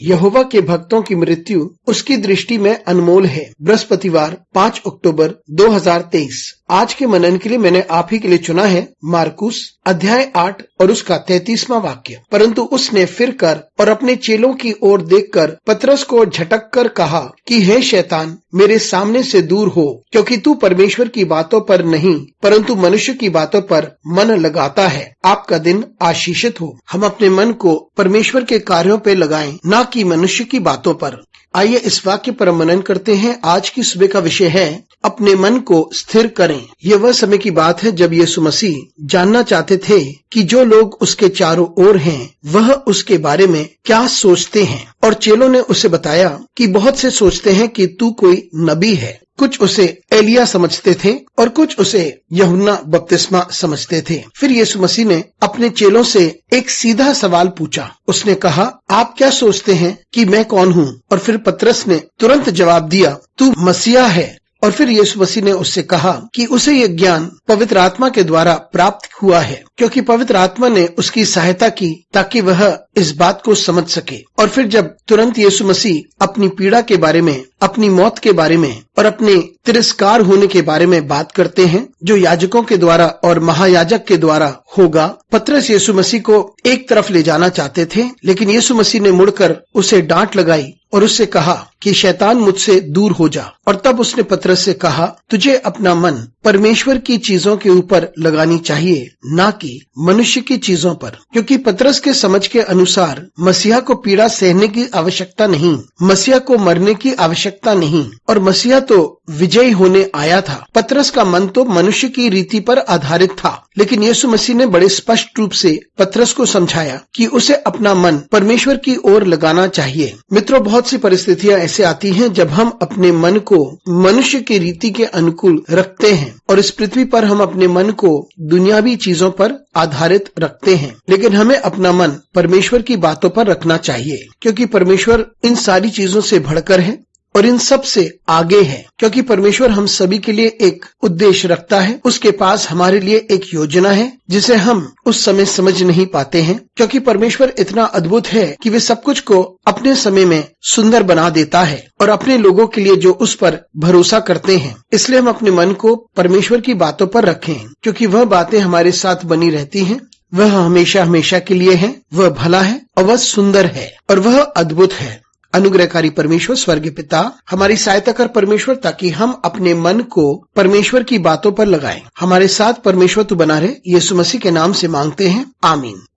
यहोवा के भक्तों की मृत्यु उसकी दृष्टि में अनमोल है। बृहस्पतिवार 5 अक्टूबर 2023। आज के मनन के लिए मैंने आप ही के लिए चुना है मार्कुस अध्याय 8 और उसका 33वां वाक्य। परंतु उसने फिर कर और अपने चेलों की ओर देखकर पतरस को झटक कर कहा कि हे शैतान, मेरे सामने से दूर हो, क्योंकि तू परमेश्वर की बातों पर नहीं परंतु मनुष्य की बातों पर मन लगाता है। आपका दिन आशीषित हो। हम अपने मन को परमेश्वर के कार्यों पे लगाएं, ना कि मनुष्य की बातों पर। आइए इस वाक्य पर मनन करते हैं। आज की सुबह का विषय है अपने मन को स्थिर करें। यह वह समय की बात है जब यीशु मसीह जानना चाहते थे कि जो लोग उसके चारों ओर हैं वह उसके बारे में क्या सोचते हैं, और चेलों ने उसे बताया कि बहुत से सोचते हैं कि तू कोई नबी है। कुछ उसे एलिया समझते थे और कुछ उसे यूहन्ना बपतिस्मा समझते थे। फिर यीशु मसीह ने अपने चेलों से एक सीधा सवाल पूछा। उसने कहा, आप क्या सोचते हैं कि मैं कौन हूँ? और फिर पतरस ने तुरंत जवाब दिया, तू मसीहा है। और फिर यीशु मसीह ने उससे कहा कि उसे यह ज्ञान पवित्र आत्मा के द्वारा प्राप्त हुआ है, क्योंकि पवित्र आत्मा ने उसकी सहायता की ताकि वह इस बात को समझ सके। और फिर जब तुरंत यीशु मसीह अपनी पीड़ा के बारे में, अपनी मौत के बारे में और अपने तिरस्कार होने के बारे में बात करते हैं, जो याजकों के द्वारा और महायाजक के द्वारा होगा, पतरस यीशु मसीह को एक तरफ ले जाना चाहते थे, लेकिन यीशु मसीह ने मुड़कर उसे डांट लगाई और उससे कहा कि शैतान मुझसे दूर हो जा। और तब उसने पतरस से कहा, तुझे अपना मन परमेश्वर की चीजों के ऊपर लगानी चाहिए, ना कि मनुष्य की चीजों पर। क्योंकि पतरस के समझ के अनुसार मसीहा को पीड़ा सहने की आवश्यकता नहीं, मसीहा को मरने की आवश्यकता नहीं, और मसीहा तो विजयी होने आया था। पतरस का मन तो मनुष्य की रीति पर आधारित था, लेकिन यीशु मसीह ने बड़े स्पष्ट रूप से पतरस को समझाया कि उसे अपना मन परमेश्वर की ओर लगाना चाहिए। मित्रों, बहुत सी परिस्थितियां ऐसे आती हैं जब हम अपने मन को मनुष्य की रीति के अनुकूल रखते हैं, और इस पृथ्वी पर हम अपने मन को दुनियावी चीजों पर आधारित रखते हैं। लेकिन हमें अपना मन परमेश्वर की बातों पर रखना चाहिए, क्योंकि परमेश्वर इन सारी चीजों से बढ़कर है और इन सब से आगे है। क्योंकि परमेश्वर हम सभी के लिए एक उद्देश्य रखता है। उसके पास हमारे लिए एक योजना है जिसे हम उस समय समझ नहीं पाते हैं, क्योंकि परमेश्वर इतना अद्भुत है कि वे सब कुछ को अपने समय में सुंदर बना देता है, और अपने लोगों के लिए जो उस पर भरोसा करते हैं। इसलिए हम अपने मन को परमेश्वर की बातों पर रखें, क्योंकि वह बातें हमारे साथ बनी रहती हैं। वह हमेशा हमेशा के लिए है, वह भला है और वह सुंदर है और वह अद्भुत है। अनुग्रहकारी परमेश्वर स्वर्गीय पिता, हमारी सहायता कर परमेश्वर, ताकि हम अपने मन को परमेश्वर की बातों पर लगाएं। हमारे साथ परमेश्वर तू बना रहे, यीशु मसीह के नाम से मांगते हैं, आमीन।